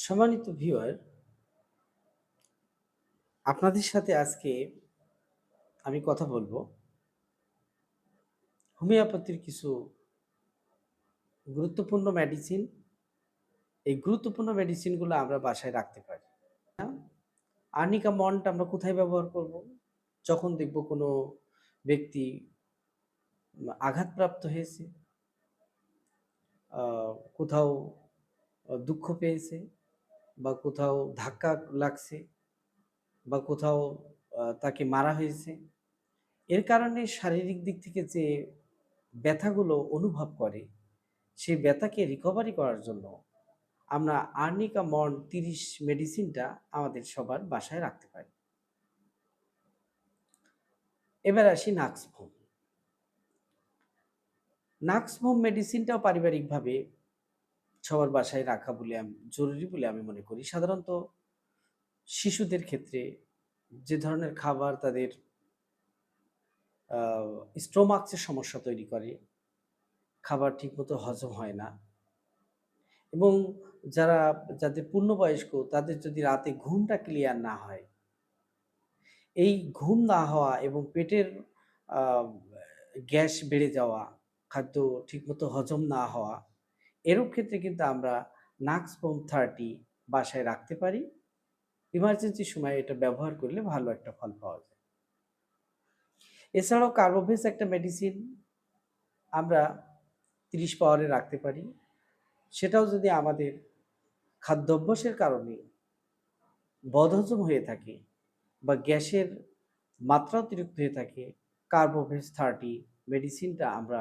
সম্মানিত ভিউয়ার, আপনাদের সাথে আজকে আমি কথা বলবো হোমিওপ্যাথির কিছু গুরুত্বপূর্ণ মেডিসিন। এই গুরুত্বপূর্ণ মেডিসিনগুলো আমরা বাসায় রাখতে পারি। আর্নিকা মন্ট আমরা কোথায় ব্যবহার করব? যখন দেখব কোনো ব্যক্তি আঘাতপ্রাপ্ত হয়েছে, কোথাও দুঃখ পেয়েছে, বা কোথাও ধাক্কা লাগছে, বা কোথাও তাকে মারা হয়েছে, এর কারণে শারীরিক দিক থেকে যে ব্যথাগুলো অনুভব করে, সেই ব্যথাকে রিকভারি করার জন্য আমরা আর্নিকা মন্ট 30 মেডিসিনটা আমাদের সবার বাসায় রাখতে পারি। এবার আসি নাক্সভোম। নাক্সভোম মেডিসিনটাও পারিবারিকভাবে সবার বাসায় রাখা জরুরি বলে আমি মনে করি। সাধারণত শিশুদের ক্ষেত্রে যে ধরনের খাবার তাদের স্টোমাক্সের সমস্যা তৈরি করে, খাবার ঠিকমতো হজম হয় না, এবং যাদের পূর্ণবয়স্ক তাদের যদি রাতে ঘুমটা ক্লিয়ার না হয়, এই ঘুম না হওয়া এবং পেটের গ্যাস বেড়ে যাওয়া, খাদ্য ঠিকমতো হজম না হওয়া, এরূপ ক্ষেত্রে কিন্তু আমরা নাক্সভোম 30 বাসায় রাখতে পারি। ইমার্জেন্সি সময়ে এটা ব্যবহার করলে ভালো একটা ফল পাওয়া যায়। এছাড়াও কার্বোভেজ একটা মেডিসিন আমরা 30 পাওয়ারে রাখতে পারি। সেটাও যদি আমাদের খাদ্যাভ্যাসের কারণে বদহজম হয়ে থাকে বা গ্যাসের মাত্রা অতিরিক্ত হয়ে থাকে, কার্বোভেজ 30 মেডিসিনটা আমরা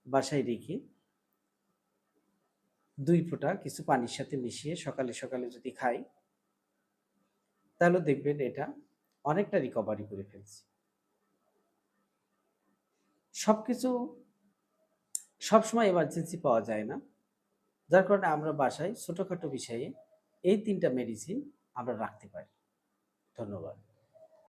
বাসায় রেখে 2 ফোঁটা কিছু পানির সাথে মিশিয়ে সকালে সকালে যদি খাই, তাহলে দেখবেন এটা অনেকটা রিকভারি করে ফেলছি। সবকিছু সবসময় এমার্জেন্সি পাওয়া যায় না, যার কারণে আমরা বাসায় ছোটোখাটো বিষয়ে এই 3টা মেডিসিন আমরা রাখতে পারি। ধন্যবাদ।